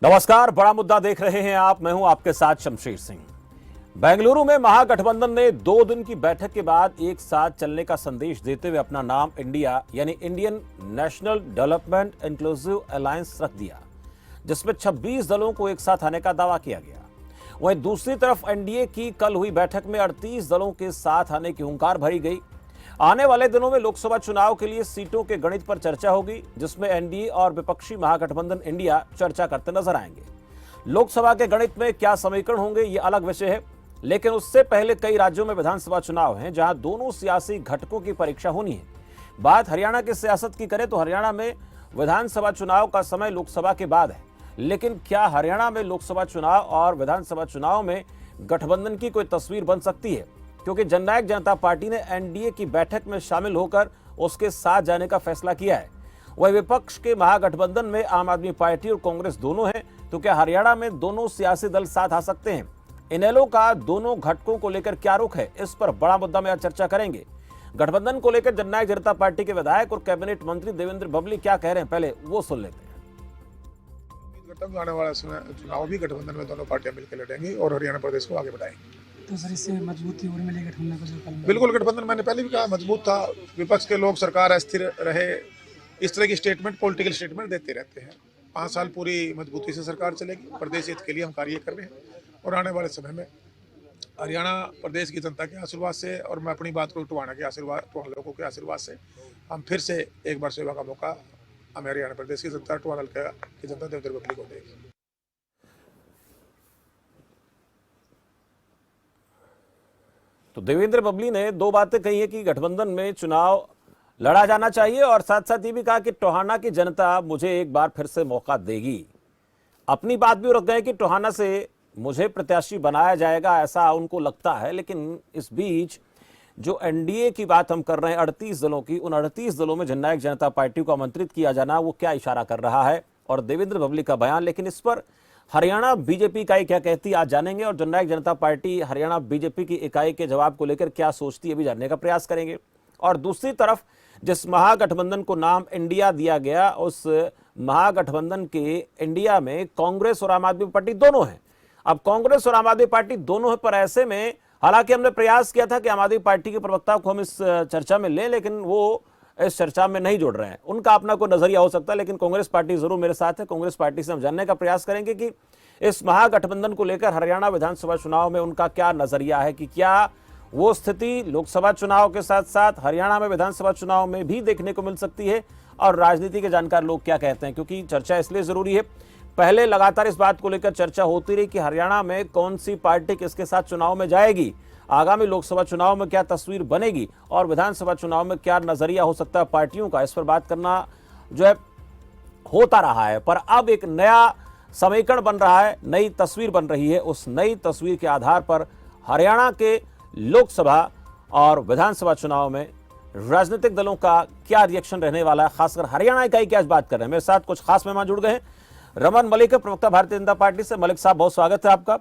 नमस्कार, बड़ा मुद्दा देख रहे हैं आप। मैं हूं आपके साथ शमशेर सिंह। बेंगलुरु में महागठबंधन ने 2 दिन की बैठक के बाद एक साथ चलने का संदेश देते हुए अपना नाम इंडिया यानी Indian national development inclusive alliance रख दिया, जिसमें 26 दलों को एक साथ आने का दावा किया गया। वहीं दूसरी तरफ एनडीए की कल हुई बैठक में 38 दलों के साथ आने की हुंकार भरी गई। आने वाले दिनों में लोकसभा चुनाव के लिए सीटों के गणित पर चर्चा होगी, जिसमें एनडीए और विपक्षी महागठबंधन इंडिया चर्चा करते नजर आएंगे। लोकसभा के गणित में क्या समीकरण होंगे, ये अलग विषय है, लेकिन उससे पहले कई राज्यों में विधानसभा चुनाव हैं, जहां दोनों सियासी घटकों की परीक्षा होनी है। बात हरियाणा की सियासत की करें तो हरियाणा में विधानसभा चुनाव का समय लोकसभा के बाद है, लेकिन क्या हरियाणा में लोकसभा चुनाव और विधानसभा चुनाव में गठबंधन की कोई तस्वीर बन सकती है? क्योंकि जननायक जनता पार्टी ने एनडीए की बैठक में शामिल होकर उसके साथ जाने का फैसला किया है। वह विपक्ष के महागठबंधन में आम आदमी पार्टी और कांग्रेस दोनों हैं, तो क्या हरियाणा में दोनों सियासी दल साथ आ सकते हैं? इनेलो का दोनों घटकों को लेकर क्या रुख है, इस पर बड़ा मुद्दा में आज चर्चा करेंगे। गठबंधन को लेकर जननायक जनता पार्टी के विधायक और कैबिनेट मंत्री देवेंद्र बबली क्या कह रहे हैं, पहले वो सुन लेते हैं। आने वाला चुनाव भी गठबंधन में दोनों पार्टियां मिलकर लड़ेंगी और हरियाणा प्रदेश को आगे बढ़ाएंगी। तो सर इससे मजबूती और मिलेगी गठबंधन को? जो कल बिल्कुल, गठबंधन मैंने पहले भी कहा मजबूत था। विपक्ष के लोग सरकार अस्थिर रहे, इस तरह की स्टेटमेंट, पॉलिटिकल स्टेटमेंट देते रहते हैं। 5 साल पूरी मजबूती से सरकार चलेगी। प्रदेश हित के लिए हम कार्य कर रहे हैं और आने वाले समय में हरियाणा प्रदेश की जनता के आशीर्वाद से, और मैं अपनी बात को टोहाना के आशीर्वाद, टोहाना लोगों के आशीर्वाद से, हम फिर से एक बार सेवा का मौका हमें हरियाणा प्रदेश की जनता, टोहाना की जनता देवेंद्र बबली को देगी। तो देवेंद्र बबली ने 2 बातें कही है कि गठबंधन में चुनाव लड़ा जाना चाहिए, और साथ साथ ये भी कहा कि टोहाना की जनता मुझे एक बार फिर से मौका देगी। अपनी बात भी रख गए कि टोहाना से मुझे प्रत्याशी बनाया जाएगा, ऐसा उनको लगता है। लेकिन इस बीच जो एनडीए की बात हम कर रहे हैं 38 दलों की, उन 38 दलों में जननायक जनता पार्टी को आमंत्रित किया जाना, वो क्या इशारा कर रहा है, और देवेंद्र बबली का बयान। लेकिन इस पर हरियाणा बीजेपी इकाई क्या कहती है, आज जानेंगे। और जननायक जनता पार्टी हरियाणा बीजेपी की इकाई के जवाब को लेकर क्या सोचती है, भी जानने का प्रयास करेंगे। और दूसरी तरफ जिस महागठबंधन को नाम इंडिया दिया गया, उस महागठबंधन के इंडिया में कांग्रेस और आम आदमी पार्टी दोनों हैं। अब कांग्रेस और आम आदमी पार्टी दोनों हैं, पर ऐसे में हालांकि हमने प्रयास किया था कि आम आदमी पार्टी के प्रवक्ता को हम इस चर्चा में लें, लेकिन वो इस चर्चा में नहीं जुड़ रहे हैं। उनका अपना कोई नजरिया हो सकता है, लेकिन कांग्रेस पार्टी जरूर मेरे साथ है। कांग्रेस पार्टी से हम जानने का प्रयास करेंगे कि इस महागठबंधन को लेकर हरियाणा विधानसभा चुनाव में उनका क्या नजरिया है, कि क्या वो स्थिति लोकसभा चुनाव के साथ साथ हरियाणा में विधानसभा चुनाव में भी देखने को मिल सकती है, और राजनीति के जानकार लोग क्या कहते हैं। क्योंकि चर्चा इसलिए जरूरी है, पहले लगातार इस बात को लेकर चर्चा होती रही कि हरियाणा में कौन सी पार्टी किसके साथ चुनाव में जाएगी, आगामी लोकसभा चुनाव में क्या तस्वीर बनेगी, और विधानसभा चुनाव में क्या नजरिया हो सकता है पार्टियों का। इस पर बात करना जो है होता रहा है, पर अब एक नया समीकरण बन रहा है, नई तस्वीर बन रही है। उस नई तस्वीर के आधार पर हरियाणा के लोकसभा और विधानसभा चुनाव में राजनीतिक दलों का क्या रिएक्शन रहने वाला है, खासकर हरियाणा इकाई की आज बात कर रहे हैं। मेरे साथ कुछ खास मेहमान जुड़ गए हैं। रमन मलिक, प्रवक्ता भारतीय जनता पार्टी से। मलिक साहब, बहुत स्वागत है आपका।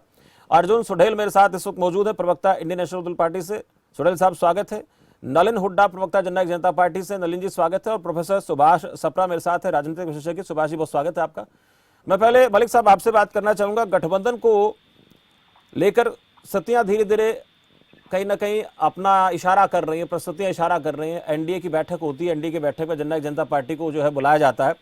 अर्जुन सुढेल मेरे साथ इस वक्त मौजूद है, प्रवक्ता इंडियन नेशनल पीपल पार्टी से। सुढेल साहब स्वागत है। नलिन हुड्डा, प्रवक्ता जननायक जनता पार्टी से। नलिन जी स्वागत है। और प्रोफेसर सुभाष सप्रा मेरे साथ है, राजनीतिक विशेषज्ञ। सुभाष जी, बहुत स्वागत है आपका। मैं पहले मलिक साहब आपसे बात करना चाहूंगा, गठबंधन को लेकर स्थितियां धीरे धीरे कहीं ना कहीं अपना इशारा कर रही है, प्रस्तुतियां इशारा कर रही हैं। एनडीए की बैठक होती है, एनडीए की बैठक में जननायक जनता पार्टी को जो है बुलाया जाता है,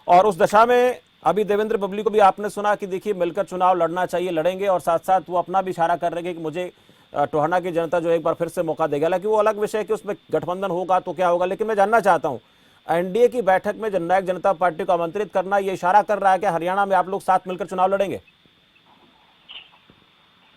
और उस दशा में अभी देवेंद्र बबली को भी आपने सुना कि देखिए मिलकर चुनाव लड़ना चाहिए, लड़ेंगे, और साथ साथ वो अपना भी इशारा कर रहे हैं कि मुझे टोहाना की जनता जो एक बार फिर से मौका देगा। हालांकि वो अलग विषय है कि उसमें गठबंधन होगा तो क्या होगा, लेकिन मैं जानना चाहता हूं, एनडीए की बैठक में जननायक जनता पार्टी को आमंत्रित करना ये इशारा कर रहा है कि हरियाणा में आप लोग साथ मिलकर चुनाव लड़ेंगे?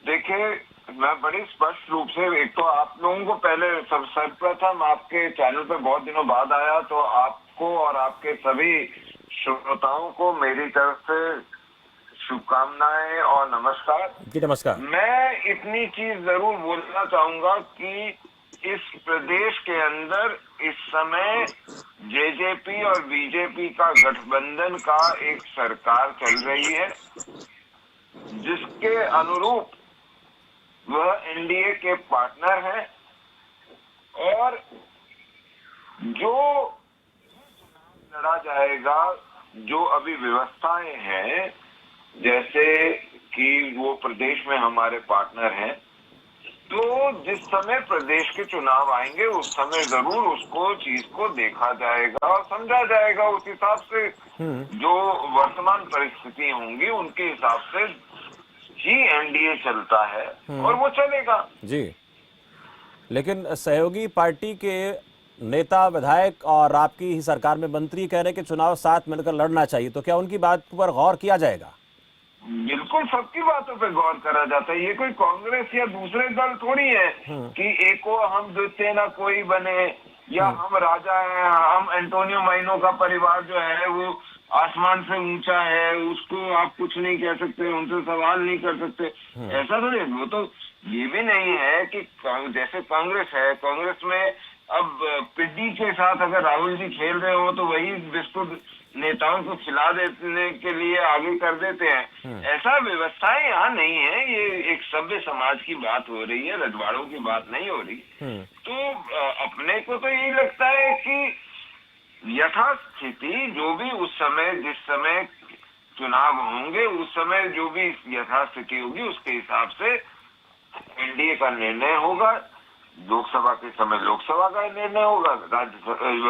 देखिए, मैं बड़ी स्पष्ट रूप से, एक तो आप लोगों को पहले सर्वप्रथम आपके चैनल पे बहुत दिनों बाद आया, तो आपको और आपके सभी श्रोताओं को मेरी तरफ से शुभकामनाएं और नमस्कार जी। नमस्कार। मैं इतनी चीज जरूर बोलना चाहूंगा कि इस प्रदेश के अंदर इस समय जेजेपी और बीजेपी का गठबंधन का एक सरकार चल रही है, जिसके अनुरूप वह एनडीए के पार्टनर हैं, और जो लड़ा जाएगा, जो अभी व्यवस्थाएं हैं, जैसे कि वो प्रदेश में हमारे पार्टनर हैं, तो जिस समय प्रदेश के चुनाव आएंगे उस समय जरूर उसको चीज को देखा जाएगा और समझा जाएगा। उस हिसाब से जो वर्तमान परिस्थिति होंगी उनके हिसाब से ही एनडीए चलता है और वो चलेगा। जी, लेकिन सहयोगी पार्टी के नेता, विधायक और आपकी ही सरकार में मंत्री कह रहे हैं कि चुनाव साथ मिलकर लड़ना चाहिए, तो क्या उनकी बात पर गौर किया जाएगा? बिल्कुल, सबकी बातों पे गौर करा जाता है। ये कोई कांग्रेस या दूसरे दल थोड़ी है कि एक को हम द्वितीय ना कोई बने, या हम राजा हैं, हम एंटोनियो माइनो का परिवार जो है वो आसमान से ऊंचा है, उसको आप कुछ नहीं कह सकते, उनसे सवाल नहीं कर सकते। ऐसा थोड़ी है। वो तो ये भी नहीं है कि जैसे कांग्रेस है, कांग्रेस में अब पिड्डी के साथ अगर राहुल जी खेल रहे हो तो वही बिस्कुट नेताओं को खिला देने के लिए आगे कर देते हैं। ऐसा व्यवस्थाएं यहाँ नहीं है। ये एक सभ्य समाज की बात हो रही है, रजवाड़ों की बात नहीं हो रही। तो अपने को तो यही लगता है कि यथास्थिति जो भी उस समय, जिस समय चुनाव होंगे उस समय जो भी यथास्थिति होगी उसके हिसाब से एनडीए का निर्णय होगा। लोकसभा के समय लोकसभा का निर्णय होगा,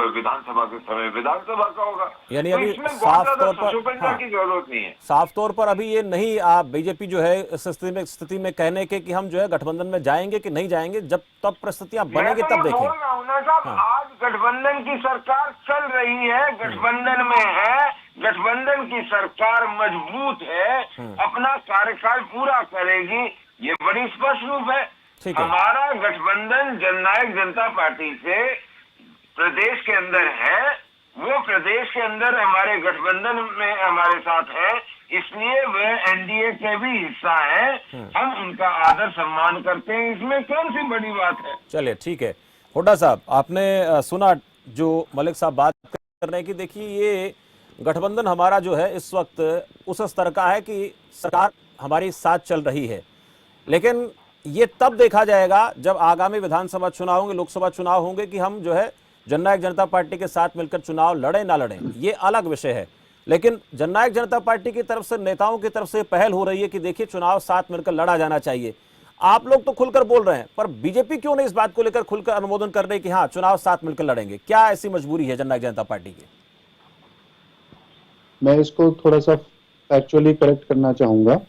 विधानसभा के समय विधानसभा का होगा। यानी तो अभी इसमें साफ तौर पर सुचना की जरूरत नहीं है। साफ तौर पर अभी ये नहीं, आप बीजेपी जो है इस स्थिति में कहने के कि हम जो है गठबंधन में जाएंगे कि नहीं जाएंगे, जब तब परिस्थितियां बनेगी तब देखें। बोल रहा हूं ना साहब, आज गठबंधन की सरकार चल रही है, गठबंधन में है, गठबंधन की सरकार मजबूत है, अपना कार्यकाल पूरा करेगी, ये बड़ी स्पष्ट रूप है। हमारा गठबंधन जननायक जनता पार्टी से प्रदेश के अंदर है, वो प्रदेश के अंदर हमारे गठबंधन में हमारे साथ है, इसलिए वे एनडीए के भी हिस्सा हैं। हम उनका आदर सम्मान करते हैं, इसमें कौन सी बड़ी बात है। चलिए ठीक है। हुड्डा साहब, आपने सुना जो मलिक साहब बात कर रहे हैं कि देखिए ये गठबंधन हमारा जो है इस वक्त उस स्तर का है कि सरकार हमारी साथ चल रही है, लेकिन ये तब देखा जाएगा जब आगामी विधानसभा चुनाव होंगे, लोकसभा चुनाव होंगे कि हम जो है जननायक जनता पार्टी के साथ मिलकर चुनाव लड़ें ना लड़ें, ये अलग विषय है। लेकिन जननायक जनता पार्टी की तरफ से, नेताओं की तरफ से पहल हो रही है कि देखिए चुनाव साथ मिलकर लड़ा जाना चाहिए। आप लोग तो खुलकर बोल रहे हैं, पर बीजेपी क्यों नहीं इस बात को लेकर खुलकर अनुमोदन कर रही कि हाँ चुनाव साथ मिलकर लड़ेंगे? क्या ऐसी मजबूरी है जननायक जनता पार्टी की? मैं इसको थोड़ा सा फैक्चुअली करेक्ट करना चाहूंगा।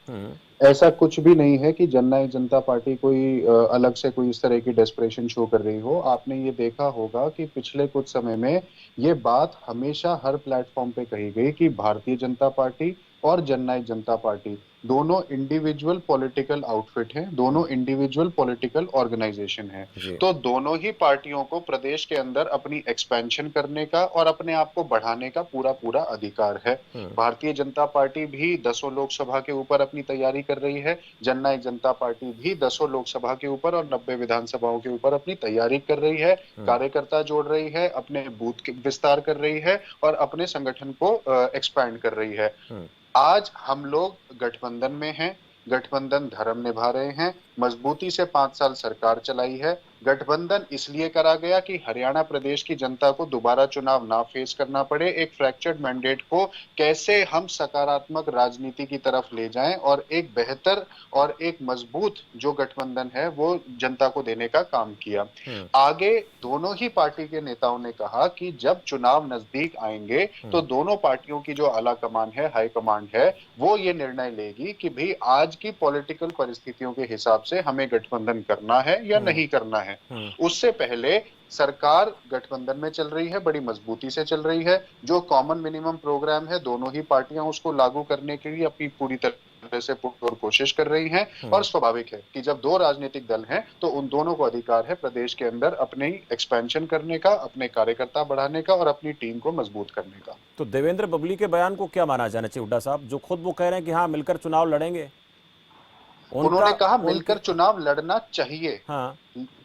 ऐसा कुछ भी नहीं है कि जननायक जनता पार्टी कोई अलग से कोई इस तरह की डेस्परेशन शो कर रही हो। आपने ये देखा होगा कि पिछले कुछ समय में ये बात हमेशा हर प्लेटफॉर्म पे कही गई कि भारतीय जनता पार्टी और जननायक जनता पार्टी दोनों इंडिविजुअल पॉलिटिकल आउटफिट हैं, दोनों इंडिविजुअल पॉलिटिकल ऑर्गेनाइजेशन हैं। तो दोनों ही पार्टियों को प्रदेश के अंदर अपनी एक्सपेंशन करने का और अपने आप को बढ़ाने का पूरा पूरा अधिकार है। भारतीय जनता पार्टी भी 10 लोकसभा के ऊपर अपनी तैयारी कर रही है, जननायक जनता पार्टी भी 10 लोकसभा के ऊपर और 90 विधानसभाओं के ऊपर अपनी तैयारी कर रही है, कार्यकर्ता जोड़ रही है, अपने बूथ विस्तार कर रही है और अपने संगठन को एक्सपैंड कर रही है। आज हम लोग गठबंधन में हैं, गठबंधन धर्म निभा रहे हैं, मजबूती से 5 साल सरकार चलाई है। गठबंधन इसलिए करा गया कि हरियाणा प्रदेश की जनता को दोबारा चुनाव ना फेस करना पड़े। एक फ्रैक्चर्ड मैंडेट को कैसे हम सकारात्मक राजनीति की तरफ ले जाएं और एक बेहतर और एक मजबूत जो गठबंधन है वो जनता को देने का काम किया। आगे दोनों ही पार्टी के नेताओं ने कहा कि जब चुनाव नजदीक आएंगे तो दोनों पार्टियों की जो आला कमान है, हाई कमांड है, वो ये निर्णय लेगी कि भाई आज की पॉलिटिकल परिस्थितियों के हिसाब से हमें गठबंधन करना है या नहीं करना है। उससे पहले सरकार गठबंधन में चल रही है, बड़ी मजबूती से चल रही है। जो कॉमन मिनिमम प्रोग्राम है दोनों ही पार्टियां उसको लागू करने के लिए अपनी पूरी तरह से पुरजोर कोशिश कर रही हैं और स्वाभाविक है कि जब दो राजनीतिक दल हैं तो उन दोनों को अधिकार है प्रदेश के अंदर अपने एक्सपेंशन करने का, अपने कार्यकर्ता बढ़ाने का और अपनी टीम को मजबूत करने का। तो देवेंद्र बबली के बयान को क्या माना जाना चाहिए हुड्डा साहब, जो खुद वो कह रहे हैं कि हाँ मिलकर चुनाव लड़ेंगे? उन्होंने कहा मिलकर चुनाव लड़ना चाहिए। हाँ,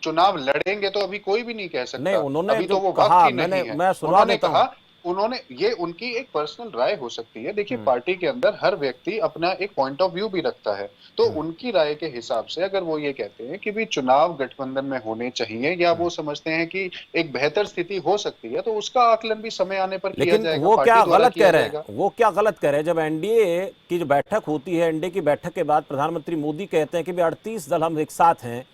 चुनाव लड़ेंगे तो अभी कोई भी नहीं कह सकता। नहीं, उन्होंने अभी जो तो वो कहा, वक्त ही नहीं है। मैं सुना उन्होंने देता कहा हूं। उन्होंने ये उनकी एक पर्सनल राय हो सकती है। देखिए पार्टी के अंदर हर व्यक्ति अपना एक पॉइंट ऑफ व्यू भी रखता है, तो उनकी राय के हिसाब से अगर वो ये कहते हैं कि भी चुनाव गठबंधन में होने चाहिए या वो समझते हैं कि एक बेहतर स्थिति हो सकती है, तो उसका आकलन भी समय आने पर किया लेकिन जाएगा। वो पार्टी क्या द्वारा गलत किया कह रहे हैं, जाएगा। वो क्या गलत कह रहे हैं? जब एनडीए की जो बैठक होती है, एनडीए की बैठक के बाद प्रधानमंत्री मोदी कहते हैं कि भी 38 दल हम एक साथ हैं,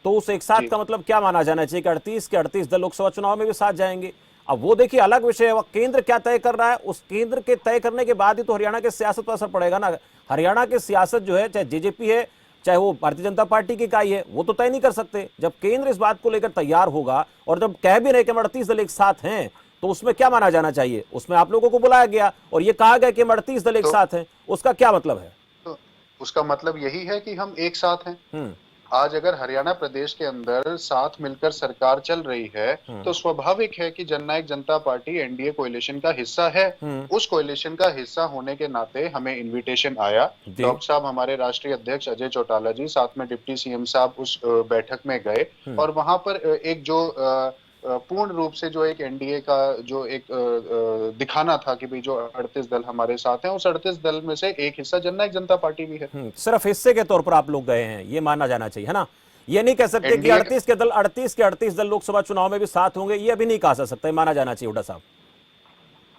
तो उस एक साथ का मतलब क्या माना जाना चाहिए कि 38 के 38 दल लोकसभा चुनाव में भी साथ जाएंगे? अब वो देखिए अलग विषय है, वो केंद्र क्या तय कर रहा है, उस केंद्र के तय करने के बाद ही तो हरियाणा के सियासत पर असर पड़ेगा ना। हरियाणा की सियासत जो है, चाहे जेजेपी है चाहे वो भारतीय जनता पार्टी की इकाई है, वो तो तय नहीं कर सकते। जब केंद्र इस बात को लेकर तैयार होगा और जब कह भी रहे कि हम 38 दल एक साथ हैं, तो उसमें क्या माना जाना चाहिए? उसमें आप लोगों को बुलाया गया और ये कहा गया कि हम 38 दल एक साथ हैं, उसका क्या मतलब है? तो उसका मतलब यही है कि हम एक साथ हैं। आज अगर हरियाणा प्रदेश के अंदर साथ मिलकर सरकार चल रही है, तो स्वाभाविक है कि जननायक जनता पार्टी एनडीए कोalition का हिस्सा है। उस कोalition का हिस्सा होने के नाते हमें इनविटेशन आया। डॉक्टर साहब, हमारे राष्ट्रीय अध्यक्ष अजय चौटाला जी, साथ में डिप्टी सीएम साहब उस बैठक में गए और वहां पर एक जो पूर्ण रूप से जो एक एनडीए का जो एक दिखाना था कि भाई जो 38 दल हमारे साथ हैं, उस 38 दल में से एक हिस्सा जननायक जनता पार्टी भी है। सिर्फ हिस्से के तौर पर आप लोग गए हैं, ये मानना जाना चाहिए, है ना? ये नहीं कह सकते कि 38 के 38 दल लोकसभा चुनाव में भी साथ होंगे, ये अभी नहीं कहा जा सकता, माना जाना चाहिए हुड्डा साहब।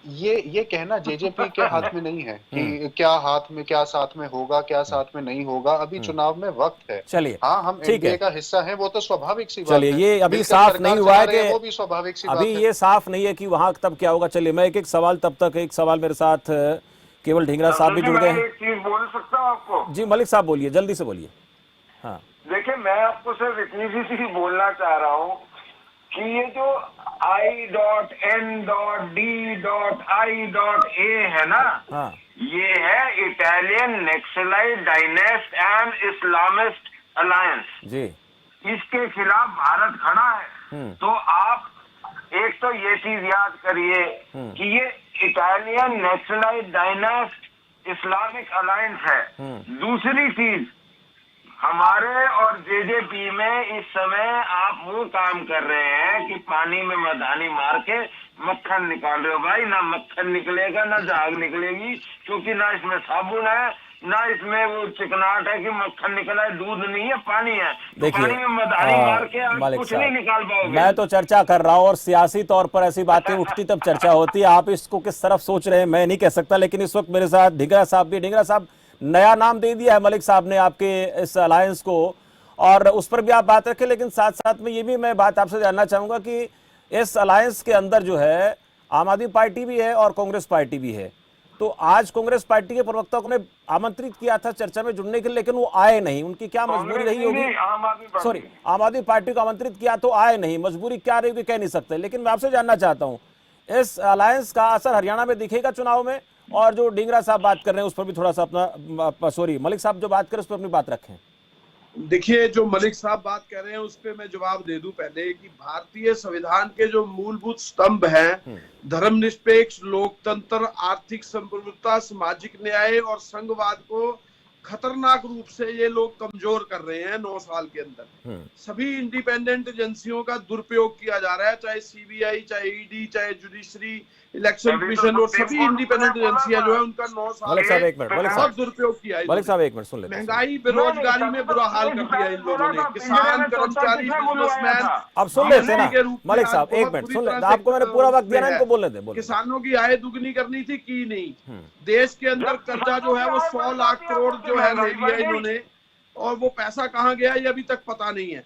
ये कहना जेजेपी के हाथ में नहीं है कि क्या हाथ में क्या साथ में होगा, क्या साथ में नहीं होगा। अभी चुनाव में वक्त है। चलिए, हाँ, हम एनडीए का हिस्सा हैं, वो तो स्वाभाविक सी बात है। चलिए, ये अभी साफ नहीं हुआ है कि वो भी स्वाभाविक सी बात है। अभी ये साफ नहीं है कि वहां तब क्या होगा। चलिए, मैं एक सवाल, तब तक एक सवाल मेरे साथ केवल ढींगरा साहब भी जुड़ गए हैं। एक चीज बोल सकता हूँ आपको? जी मलिक साहब बोलिए, जल्दी से बोलिए। हाँ, देखिए, मैं आपको सिर्फ इतनी सी चीज बोलना चाह रहा हूँ कि ये जो I.N.D.I.A है ना, हाँ, ये है Italian Naxalite dynast and Islamist alliance. जी, इसके खिलाफ भारत खड़ा है। तो आप एक तो ये चीज याद करिए कि ये इटालियन नक्सलाइट डायनेस्ट इस्लामिक अलायंस है। दूसरी चीज, हमारे और जेजेपी में इस समय आप वो काम कर रहे हैं कि पानी में मधानी मार के मक्खन निकाल रहे हो। भाई, ना मक्खन निकलेगा ना झाग निकलेगी, क्योंकि ना इसमें साबुन है ना इसमें वो चिकनाहट है कि मक्खन निकला है। दूध नहीं है, पानी है। तो पानी में मधानी मार के आप कुछ नहीं निकाल पाओगे। मैं तो चर्चा कर रहा हूँ और सियासी तौर पर ऐसी बातें उठती तब चर्चा होती है। आप इसको किस तरफ सोच रहे हैं मैं नहीं कह सकता, लेकिन इस वक्त मेरे साथ ढींगरा साहब भी। ढींगरा साहब, नया नाम दे दिया है मलिक साहब ने आपके इस अलायंस को, और उस पर भी आप बात रखें, लेकिन साथ साथ में ये भी मैं बात आपसे जानना चाहूंगा कि इस अलायंस के अंदर जो है आम आदमी पार्टी भी है और कांग्रेस पार्टी भी है। तो आज कांग्रेस पार्टी के प्रवक्ता को ने आमंत्रित किया था चर्चा में जुड़ने के लिए, लेकिन वो आए नहीं। उनकी क्या मजबूरी रही होगी? सॉरी, आम आदमी पार्टी को आमंत्रित किया तो आए नहीं, मजबूरी क्या रही होगी कह नहीं सकते। लेकिन मैं आपसे जानना चाहता हूँ, इस अलायंस का असर हरियाणा में दिखेगा चुनाव में? और जो ढींगरा साहब बात कर रहे हैं उस पर भी थोड़ा सा अपना, सॉरी मलिक साहब जो बात करें उस पर अपनी बात रखें। देखिए, जो मलिक साहब बात कर रहे हैं उस पे मैं जवाब दे दूं पहले कि भारतीय संविधान के जो मूलभूत स्तंभ हैं, धर्मनिरपेक्ष, लोकतंत्र, आर्थिक संप्रभुता, सामाजिक न्याय और संघवाद को खतरनाक रूप से ये लोग कमजोर कर रहे हैं 9 साल के अंदर। सभी इंडिपेंडेंट एजेंसियों का दुर्प्रयोग किया जा रहा है, चाहे सीबीआई, चाहे ईडी, चाहे जुडिशरी, इलेक्शन कमीशन, और सभी इंडिपेंडेंट एजेंसियां जो है उनका 9 साल बहुत दुरुपयोग किया है। मलिक साहब एक मिनट सुन ले। महंगाई, बेरोजगारी में बुरा हाल कर दिया इन लोगों ने। किसान, कर्मचारी, बिजनेसमैन, अब सुन लेते हैं ना मलिक साहब, एक मिनट सुन ले, आपको मैंने पूरा वक्त दिया ना, इनको बोलने दे। किसानों की आय दुगनी करनी थी, की नहीं। देश के अंदर कर्जा जो है वो 100 लाख करोड़ जो है ले लिया इन्होंने, और वो पैसा कहाँ गया ये अभी तक पता नहीं है।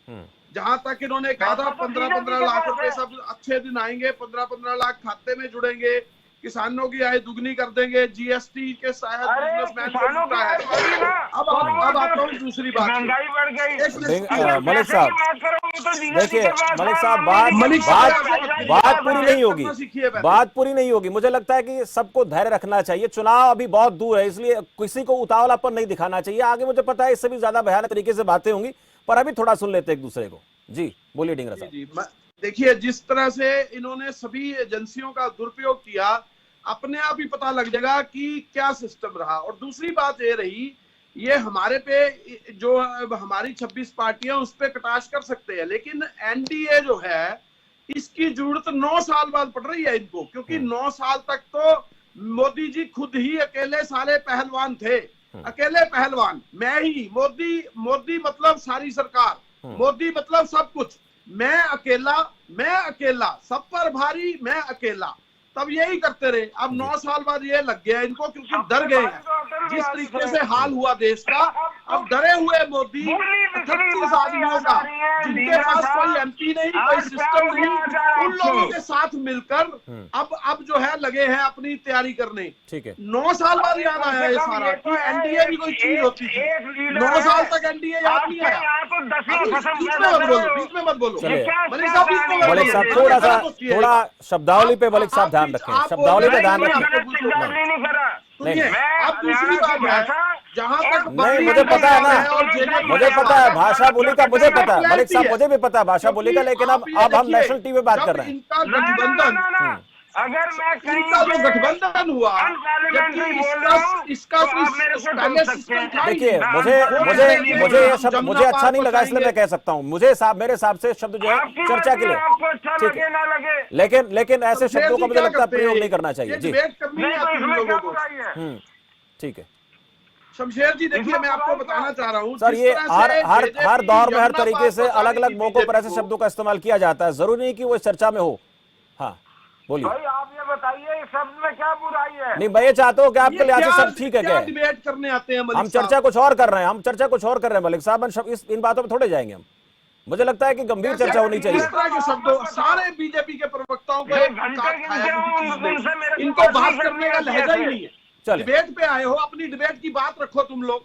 जहां तक इन्होंने कहा था 15-15 लाख रुपए सब अच्छे दिन आएंगे, 15-15 लाख खाते में जुड़ेंगे, किसानों की आय दुगनी कर देंगे, जीएसटी के शायद बिजनेसमैन को जुटा है। अब आता हूँ दूसरी बात, महंगाई बढ़ गई। मलिक साहब देखिए, मलिक साहब बात पूरी नहीं होगी, बात पूरी नहीं होगी। मुझे लगता है कि सबको धैर्य रखना चाहिए, चुनाव अभी बहुत दूर है, इसलिए किसी को उतावलापन नहीं दिखाना चाहिए। आगे मुझे पता है इससे भी ज्यादा भयानक तरीके से बातें होंगी, पर अभी थोड़ा सुन लेते एक दूसरे को। जी बोलिए ढींगरा साहब। देखिए, जिस तरह से इन्होंने सभी एजेंसियों का दुरुपयोग किया, अपने आप ही पता लग जाएगा कि क्या सिस्टम रहा। और दूसरी बात ये रही, ये हमारे पे जो हमारी 26 पार्टियां उस पे कटाक्ष कर सकते हैं, लेकिन एनडीए जो है इसकी जरूरत 9 साल बाद पड़ रही है इनको, क्योंकि 9 साल तक तो मोदी जी खुद ही अकेले सारे पहलवान थे, अकेले पहलवान, मैं ही, मोदी मतलब सारी सरकार, मोदी मतलब सब कुछ, मैं अकेला, सब पर भारी, मैं अकेला, तब यही करते रहे। अब 9 साल बाद ये लग गया इनको, क्योंकि डर गए हैं जिस तरीके से हाल हुआ देश का। अब डरे हुए मोदी 38 आदमियों का, जिनके पास कोई एमपी नहीं, कोई सिस्टम नहीं, उन लोगों के साथ मिलकर अब जो है लगे हैं अपनी तैयारी करने। ठीक है, 9 साल बाद याद आया ये सारा कि एनडीए भी कोई चीज होती थी। 9 साल तक एनडीए याद नहीं आया। बीच में मत बोलो चलिए। मलिक साहब, बीच में मत मलिक बोलो। साहब थोड़ा शब्दावली पे मलिक साहब ध्यान रखें, शब्दावली पे ध्यान रखें। सुनिए, अब दूसरी बात है, जहां तक नहीं, मुझे पता है ना, मुझे पता है भाषा बोली का, मुझे पता है मलिक साहब, मुझे भी पता है भाषा बोली का, लेकिन अब हम नेशनल टीवी पे बात कर रहे हैं। इनका गठबंधन, अगर मैं इनका जो गठबंधन हुआ, जबकि इसका पहले सिस्टम था ही देखिए, नहीं। मुझे ये शब्द मुझे अच्छा नहीं लगा, इसलिए मैं कह सकता हूँ, मेरे हिसाब से शब्द जो है चर्चा के लिए ठीक है, लेकिन ऐसे शब्दों का मुझे लगता है प्रयोग नहीं करना चाहिए। जी ठीक है शमशेर जी, देखिए मैं आपको बताना चाह रहा हूँ सर, ये हर दौर में हर तरीके से अलग अलग मौकों पर ऐसे शब्दों का इस्तेमाल किया जाता है, जरूरी नहीं कि वो इस चर्चा में हो। हाँ बोलिए भाई, आप ये बताइए इस शब्द में क्या बुराई है? नहीं, मैं ये चाहता हूँ कि आपके लिहाज से सब ठीक है क्या? डिबेट करने आते हैं हम चर्चा कुछ और कर रहे हैं, मलिक साहब, इन बातों पर थोड़े जाएंगे हम। मुझे लगता है कि गंभीर चर्चा होनी चाहिए। इस तरह के शब्दों, सारे बीजेपी के प्रवक्ताओं को एक काट खाया किसी चीज ने। इनको बात करने का लहजा ही नहीं है। चलिए, डिबेट पे आए हो, अपनी डिबेट की बात रखो तुम लोग।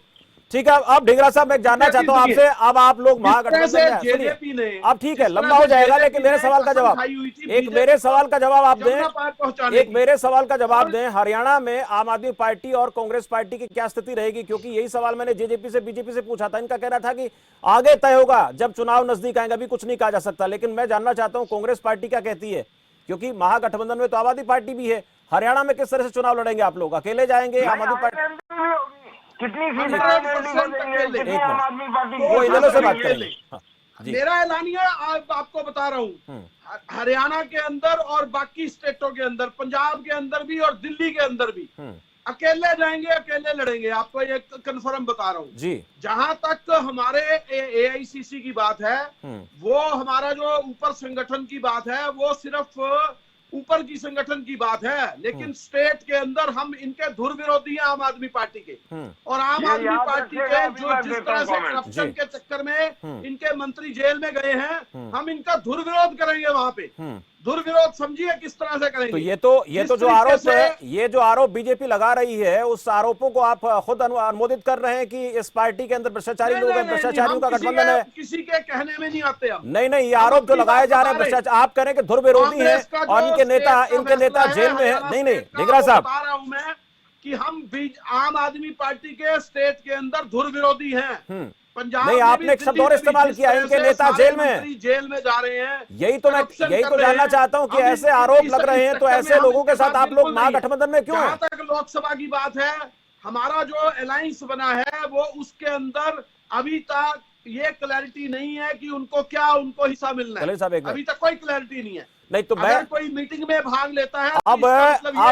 ठीक है। अब ढींगरा साहब, मैं जानना चाहता हूं आपसे, अब आप लोग महागठबंधन में, सुनिए, अब ठीक है, लंबा हो जाएगा, लेकिन मेरे सवाल का जवाब, एक मेरे सवाल का जवाब आप दें, हरियाणा में आम आदमी पार्टी और कांग्रेस पार्टी की क्या स्थिति रहेगी? क्योंकि यही सवाल मैंने जेजेपी से, बीजेपी से पूछा था, इनका कहना था कि आगे तय होगा जब चुनाव नजदीक आएंगे, अभी कुछ नहीं कहा जा सकता। लेकिन मैं जानना चाहता हूं कांग्रेस पार्टी क्या कहती है, क्योंकि महागठबंधन में तो आम आदमी पार्टी भी है। हरियाणा में किस तरह से चुनाव लड़ेंगे आप लोग? अकेले जाएंगे? आम आदमी पार्टी कितनी वो इधर से बात करेंगे। हाँ, मेरा ऐलानिया आपको बता रहा हूँ, हरियाणा के अंदर और बाकी स्टेटों के अंदर, पंजाब के अंदर भी और दिल्ली के अंदर भी अकेले जाएंगे, अकेले लड़ेंगे, आपको ये कंफर्म बता रहा हूँ जी। जहां तक हमारे एआईसीसी की बात है, वो हमारा जो ऊपर संगठन की बात है, वो सिर्फ ऊपर की संगठन की बात है, लेकिन स्टेट के अंदर हम इनके धुर विरोधी हैं आम आदमी पार्टी के। और आम आदमी पार्टी के जो जिस तरह से करप्शन के चक्कर में इनके मंत्री जेल में गए हैं, हम इनका धुर विरोध करेंगे वहां पे। धुर विरोध समझिए किस तरह से करेंगे। तो ये तो जो आरोप है, ये जो आरोप बीजेपी लगा रही है, उस आरोपों को आप खुद अनुमोदित कर रहे हैं कि इस पार्टी के अंदर भ्रष्टाचारी लोग हैं, भ्रष्टाचारियों का गठबंधन है? किसी के कहने में नहीं आते हम। नहीं, ये आरोप जो लगाए जा रहे हैं भ्रष्टाचार, आप कह रहे हैं कि धुर विरोधी है और इनके नेता जेल में है। नहीं, ढींगरा साहब, बता रहा हूं मैं कि हम आम आदमी पार्टी के स्टेट के अंदर धुर विरोधी हैं। पंजाब नहीं, आपने एक शब्द और इस्तेमाल किया, इनके नेता जेल में जा रहे हैं। यही तो जानना चाहता हूं कि ऐसे आरोप लग रहे हैं, तो ऐसे लोगों के साथ आप लोग महागठबंधन में क्यों हैं? जहां तक लोकसभा की बात है, हमारा जो अलायंस बना है, वो उसके अंदर अभी तक ये क्लैरिटी नहीं है कि उनको हिस्सा मिलना है। अभी तक कोई क्लैरिटी नहीं है। नहीं तो मैं कोई मीटिंग में भाग लेता है, अब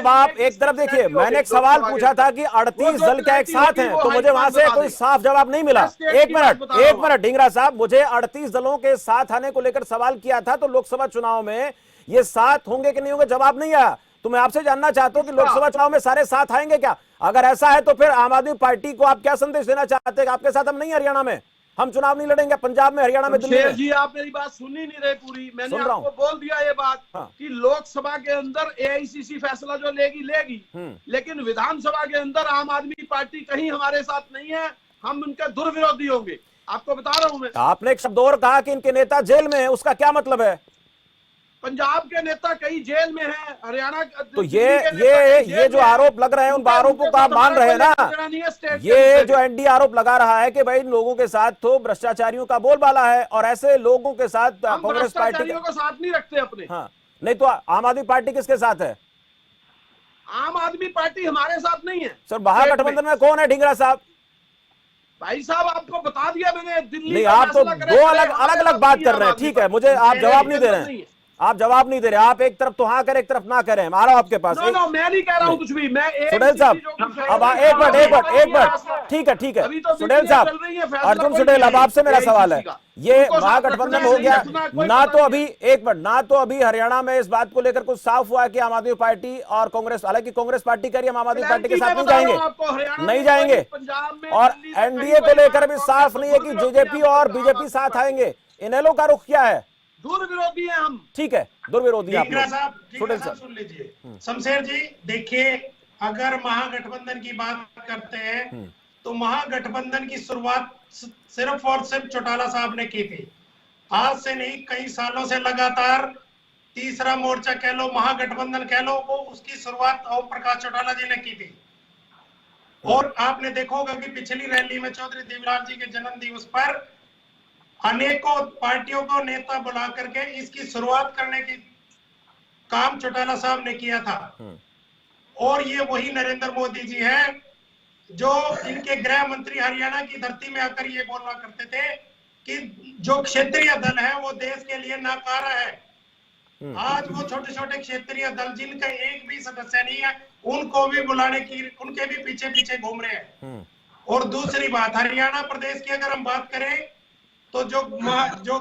आप एक तरफ देखिए, मैंने एक सवाल पूछा था कि 38 दल क्या एक साथ हैं, तो मुझे वहां से कोई साफ जवाब नहीं मिला। एक मिनट ढींगरा साहब, मुझे 38 दलों के साथ आने को लेकर सवाल किया था, तो लोकसभा चुनाव में ये साथ होंगे कि नहीं होंगे, जवाब नहीं आया। तो मैं आपसे जानना चाहता हूं कि लोकसभा चुनाव में सारे साथ आएंगे क्या? अगर ऐसा है तो फिर आम आदमी पार्टी को आप क्या संदेश देना चाहते हैं? आपके साथ हम नहीं, हरियाणा में हम चुनाव नहीं लड़ेंगे, पंजाब में, हरियाणा में, दिल्ली में। जी, आप मेरी बात सुन ही नहीं रहे पूरी। मैंने आपको बोल दिया ये बात कि लोकसभा के अंदर एआईसीसी फैसला जो लेगी, लेकिन विधानसभा के अंदर आम आदमी पार्टी कहीं हमारे साथ नहीं है, हम उनके दुर्विरोधी होंगे। आपको बता रहा हूं मैं। आपने एक शब्द और कहा कि इनके नेता जेल में है, उसका क्या मतलब है? पंजाब के नेता कई जेल में हैं, हरियाणा तो ये जो आरोप लग रहे हैं, उन आरोपों को आप मान रहे हैं ना? ये जो एनडीए आरोप लगा रहा है कि भाई इन लोगों के साथ तो भ्रष्टाचारियों का बोलबाला है, और ऐसे लोगों के साथ कांग्रेस पार्टी को साथ नहीं रखते अपने। हाँ, नहीं तो आम आदमी पार्टी किसके साथ है? आम आदमी पार्टी हमारे साथ नहीं है सर। महागठबंधन में कौन है ढींगरा साहब? भाई साहब, आपको बता दिया मैंने, दिल्ली नहीं, आप तो दो अलग अलग बात कर रहे हैं। ठीक है, मुझे आप जवाब नहीं दे रहे हैं। आप जवाब नहीं दे रहे, आप एक तरफ तो हाँ करें एक तरफ ना करें। आ रहा हूं आपके पास। नो मैं नहीं कह रहा हूं कुछ भी, मैं सुडेल साहब अब एक मिनट, ठीक है अभी तो सुडेल साहब, चल रही है, फैसला अर्जुन कोई सुडेल, नहीं अब आपसे मेरा है, सवाल है, AICC का। ये उनको साथ महागठबंधन रखना हो है, गया रखना, कोई ना, पता तो नहीं अभी एक मिनट, ना तो अभी हरियाणा में इस बात को लेकर कुछ साफ हुआ है कि आम आदमी पार्टी और कांग्रेस, हालांकि कांग्रेस पार्टी कह रही है हम आम आदमी पार्टी के साथ नहीं जाएंगे, नहीं जाएंगे, और एनडीए को लेकर भी साफ नहीं है कि जेजेपी और बीजेपी साथ आएंगे। इनेलो का रुख क्या है? दूर विरोधी है हम। ठीक है, दुर्विरोधी आप ढींगरा लोग। साहब सुडेल साहब सुन लीजिए। शमशेर जी देखिए, अगर महागठबंधन की बात करते हैं तो महागठबंधन की शुरुआत सिर्फ और सिर्फ चौटाला साहब ने की थी। आज से नहीं, कई सालों से लगातार तीसरा मोर्चा कह लो, महागठबंधन कह लो, वो उसकी शुरुआत ओम प्रकाश चौटाला जी ने की थी। और आपने देखा होगा कि पिछली रैली में चौधरी देवराज जी के जन्म दिवस पर अनेकों पार्टियों को नेता बुला करके इसकी शुरुआत करने की काम चौटाला साहब ने किया था। और ये वही नरेंद्र मोदी जी हैं जो इनके गृह मंत्री हरियाणा की धरती में आकर ये बोलना करते थे कि जो क्षेत्रीय दल है वो देश के लिए नाकारा है। आज वो छोटे छोटे क्षेत्रीय दल जिनका एक भी सदस्य नहीं है, उनको भी बुलाने की, उनके भी पीछे पीछे घूम रहे हैं। और दूसरी बात, हरियाणा प्रदेश की अगर हम बात करें तो जो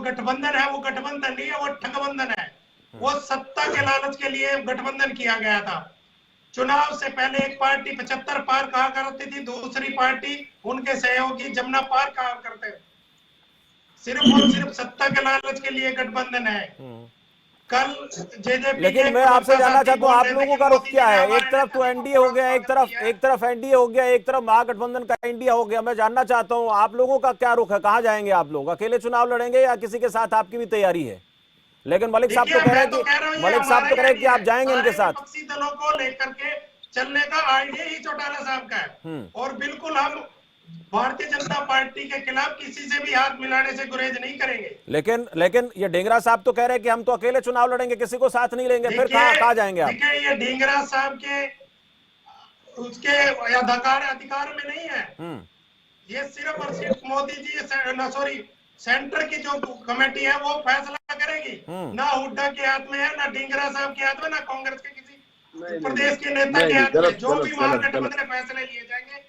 गठबंधन है वो गठबंधन नहीं है, वो ठगबंधन है। वो सत्ता के लालच के लिए गठबंधन किया गया था। चुनाव से पहले एक पार्टी 75 पार कहा करती थी, दूसरी पार्टी उनके सहयोगी जमुना पार कहा करते। सिर्फ और सिर्फ सत्ता के लालच के लिए गठबंधन है। कल जेजेपी, लेकिन मैं आपसे जानना चाहता हूँ आप लोगों का रुख क्या है? एक तरफ तो एनडीए हो गया, एक तरफ एनडीए हो गया, एक तरफ महागठबंधन का इंडिया हो गया। मैं जानना चाहता हूँ आप लोगों का क्या रुख है, कहाँ जाएंगे आप लोग? अकेले चुनाव लड़ेंगे या किसी के साथ आपकी भी तैयारी है? लेकिन मलिक साहब तो कह रहे हैं कि आप जाएंगे इनके साथ। विपक्षी दलों को लेकर के चलने का आइडिया ही चौटाला साहब का है। और बिल्कुल हम भारतीय जनता पार्टी के खिलाफ किसी से भी हाथ मिलाने से गुरेज नहीं करेंगे। लेकिन ये ढींगरा साहब तो कह रहे हैं कि हम तो अकेले चुनाव लड़ेंगे, किसी को साथ नहीं लेंगे। फिर कहाँ जाएंगे आप? देखिए, ये ढींगरा साहब के उसके अधिकार में नहीं है। ये सिर्फ और सिर्फ मोदी जी, सेंटर की जो कमेटी है वो फैसला करेगी। ना हुड्डा के हाथ में है, ना ढींगरा साहब के हाथ में, ना कांग्रेस के किसी प्रदेश के नेता के हाथ में। जो भी महागठबंधन में फैसले लिए जाएंगे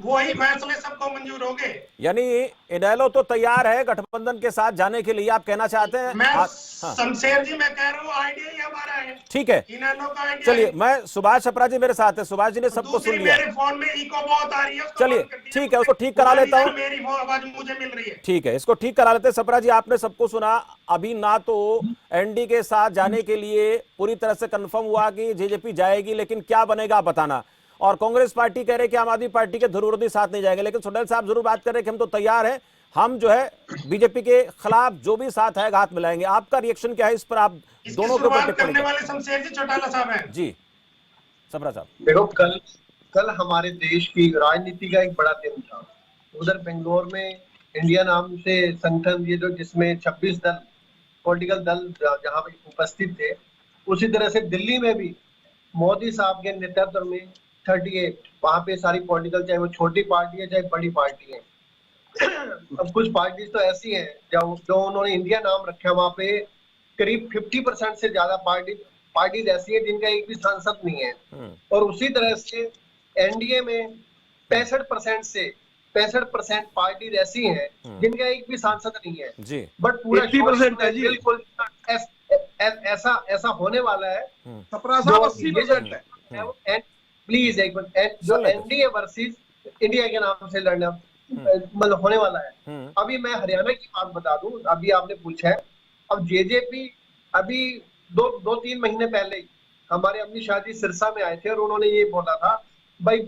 वही फैसले सबको मंजूर होंगे। यानी इनेलो तो तैयार है गठबंधन के साथ जाने के लिए, आप कहना चाहते हैं? मैं शमशेर जी मैं कह रहा हूँ आइडिया ही हमारा है। ठीक है, इनेलो का आइडिया। चलिए, मैं सुभाष छपरा जी मेरे साथ है, सुभाष जी ने सबको सुन लिया। मेरे फोन में इको बहुत आ रही है, चलिए ठीक है, उसको ठीक करा लेता हूँ। मेरी आवाज मुझे मिल रही है। ठीक है, इसको ठीक करा लेते हैं। छपरा जी, आपने सबको सुना। अभी ना तो एनडी के साथ जाने के लिए पूरी तरह से कंफर्म हुआ कि जेजेपी जाएगी, लेकिन क्या बनेगा आप बताना। और कांग्रेस पार्टी कह रहे कि आम आदमी पार्टी के धुरविरोधी साथ नहीं जाएंगे। लेकिन सुडेल साहब जरूर बात कर रहे कि हम तो तैयार हैं, हम जो है बीजेपी के खिलाफ जो भी साथ है हाथ मिलाएंगे। आपका रिएक्शन क्या है इस पर? आप दोनों के ऊपर करने वाले शमशेर जी चौटाला साहब हैं। जी छपरा साहब, देखो, कल हमारे देश की राजनीति का एक बड़ा दिन था। उधर बेंगलोर में इंडिया नाम से संगठन, ये जो जिसमें 26 दल, पॉलिटिकल दल जहां पे उपस्थित थे, उसी तरह से दिल्ली में भी मोदी साहब के नेतृत्व में 38 वहां पे सारी पॉलिटिकल, चाहे वो छोटी पार्टी है चाहे बड़ी पार्टी है। अब कुछ पार्टी तो ऐसी हैं जो उन्होंने इंडिया नाम रखा, वहां पे करीब 50% से ज्यादा पार्टीज ऐसी हैं जिनका एक भी सांसद नहीं है। और उसी तरह से एनडीए में 65% पार्टीज ऐसी हैं जिनका एक भी सांसद नहीं है जी। बट पूरा 80% है जी। बिल्कुल ऐसा होने वाला है। 80% है। प्लीज एक मिनट, जो एनडीए वर्सेस इंडिया के नाम से लड़ना मतलब होने वाला है। अभी मैं हरियाणा की बात बता दूं, अभी आपने पूछा है। अब जेजेपी अभी 2-3 महीने पहले ही हमारे अमित शाह जी सिरसा में आए थे और उन्होंने ये बोला था भाई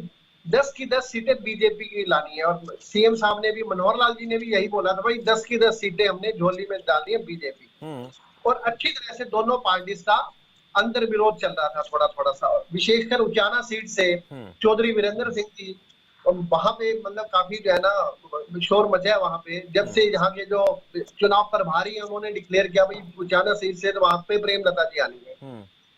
10 की 10 सीटें बीजेपी की लानी है। और सीएम साहब ने भी, मनोहर लाल जी ने भी यही बोला था भाई 10 की 10 सीटें हमने झोली में डाली है बीजेपी। और अच्छी तरह से दोनों पार्टीज का अंतर विरोध चल रहा था थोड़ा सा। विशेषकर उचाना सीट से चौधरी वीरेंद्र सिंह जी, वहां पे मतलब काफी जो है ना शोर मचा है वहां पे। जब से यहाँ के जो चुनाव प्रभारी है उन्होंने डिक्लेयर किया भाई उचाना सीट से तो वहां पे प्रेमलता जी आनी है।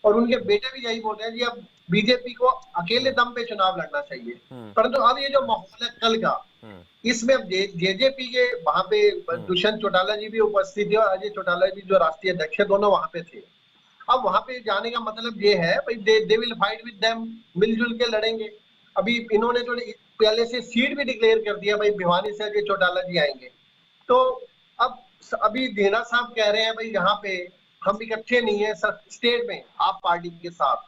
और उनके बेटे भी यही बोल रहे हैं जी अब बीजेपी को अकेले दम पे चुनाव लड़ना चाहिए। परंतु अब ये जो माहौल है कल का, इसमें अब जेजेपी के वहां पे दुष्यंत चौटाला जी भी उपस्थित थे और अजय चौटाला जी जो राष्ट्रीय अध्यक्ष है, दोनों वहां पे थे। अब वहां पे जाने का मतलब ये है भाई they will fight with them, मिलजुल के लड़ेंगे। अभी इन्होंने जो पहले से सीट भी डिक्लेयर कर दिया, भाई भिवानी से अजय चौटाला जी आएंगे। तो अब अभी देना साहब कह रहे हैं भाई यहाँ पे हम इकट्ठे नहीं है स्टेट में आप पार्टी के साथ।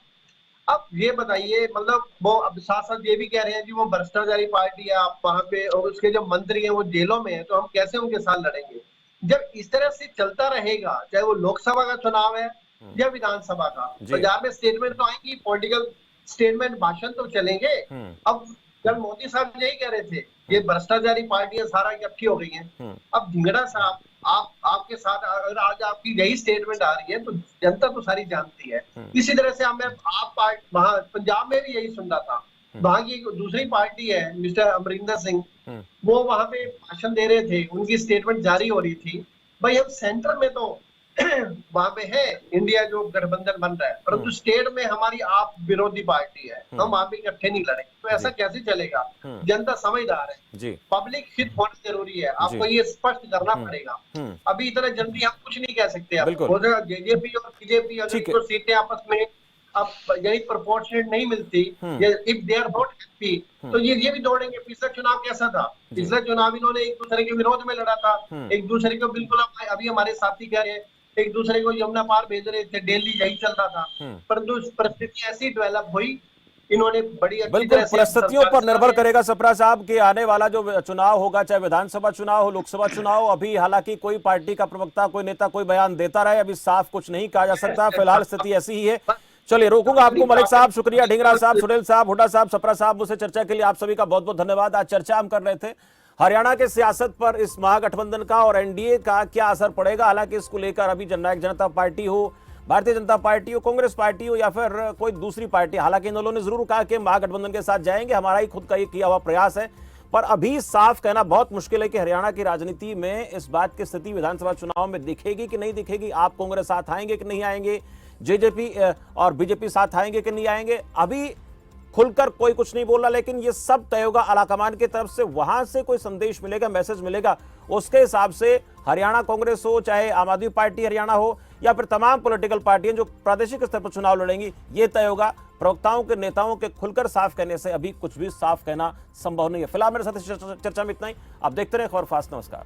अब ये बताइए, मतलब वो अब साथ साथ ये भी कह रहे हैं कि वो भ्रष्टाचारी पार्टी है, आप वहां पे और उसके जो मंत्री हैं वो जेलों में है, तो हम कैसे उनके साथ लड़ेंगे। जब इस तरह से चलता रहेगा, चाहे वो लोकसभा का चुनाव है या विधानसभा का, पंजाब में स्टेटमेंट तो आएंगी, पॉलिटिकल स्टेटमेंट भाषण तो चलेंगे। अब जब मोदी साहब यही कह रहे थे ये भ्रष्टाचारी पार्टियां सारा इकट्ठी हो गई हैं, अब धिंगड़ा साहब आपके साथ अगर आज आपकी यही स्टेटमेंट आ रही है तो जनता तो सारी जानती है। इसी तरह से हमें आप वहां पंजाब में भी यही सुन रहा था, वहां की दूसरी पार्टी है मिस्टर अमरिंदर सिंह, वो वहां पे भाषण दे रहे थे, उनकी स्टेटमेंट जारी हो रही थी, भाई हम सेंटर में तो वहां पे है इंडिया जो गठबंधन बन रहा है, परंतु स्टेट में हमारी आप विरोधी पार्टी है, हम वहां पे इकट्ठे नहीं लड़ेंगे। तो ऐसा कैसे चलेगा। जनता समझदार है, पब्लिक हित होना जरूरी है, आपको ये स्पष्ट करना पड़ेगा। अभी इतना जल्दी हम कुछ नहीं कह सकते। जेजेपी और बीजेपी अगर तो सीटें आपस में अब यही प्रोपोर्शनेट नहीं मिलती, if they are not happy, तो ये भी दौड़ेंगे। पिछला चुनाव कैसा था, पिछला चुनाव इन्होंने एक दूसरे के विरोध में लड़ा था, एक दूसरे को बिल्कुल, अभी हमारे साथी कह रहे हैं एक दूसरे को यमुना पार भेज रहे थे, दिल्ली यही चल रहा था, परंतु परिस्थिति ऐसी डेवलप हुई, इन्होंने बड़ी अच्छी तरह से परिस्थितियों पर निर्भर करेगा सप्रा साहब कि आने वाला जो चुनाव होगा, चाहे विधानसभा चुनाव हो, लोकसभा चुनाव, अभी हालांकि कोई पार्टी का प्रवक्ता, कोई नेता, कोई बयान देता रहे, अभी साफ कुछ नहीं कहा जा सकता। फिलहाल स्थिति ऐसी ही है। चलिए रोकूंगा आपको। मलिक साहब शुक्रिया, ढींगरा साहब, सुनील साहब, हुड्डा साहब, सप्रा साहब, मुझसे चर्चा के लिए आप सभी का बहुत बहुत धन्यवाद। आज चर्चा हम कर रहे थे हरियाणा के सियासत पर इस महागठबंधन का और एनडीए का क्या असर पड़ेगा। हालांकि इसको लेकर अभी जननायक जनता पार्टी हो, भारतीय जनता पार्टी हो, कांग्रेस पार्टी हो या फिर कोई दूसरी पार्टी, हालांकि इन दोनों ने जरूर कहा कि महागठबंधन के साथ जाएंगे, हमारा ही खुद का ये किया हुआ प्रयास है, पर अभी साफ कहना बहुत मुश्किल है कि हरियाणा की राजनीति में इस बात की स्थिति विधानसभा चुनाव में दिखेगी कि नहीं दिखेगी। आप कांग्रेस साथ आएंगे कि नहीं आएंगे, जेजेपी और बीजेपी साथ आएंगे कि नहीं आएंगे, अभी खुलकर कोई कुछ नहीं बोल रहा, लेकिन ये सब तय होगा आलाकमान की तरफ से। वहां से कोई संदेश मिलेगा, मैसेज मिलेगा, उसके हिसाब से हरियाणा कांग्रेस हो, चाहे आम आदमी पार्टी हरियाणा हो, या फिर तमाम पॉलिटिकल पार्टियां जो प्रादेशिक स्तर पर चुनाव लड़ेंगी, ये तय होगा। प्रवक्ताओं के, नेताओं के खुलकर साफ कहने से अभी कुछ भी साफ कहना संभव नहीं है। फिलहाल मेरे साथ चर्चा में इतना ही। आप देखते रहे खबर फास्ट। नमस्कार।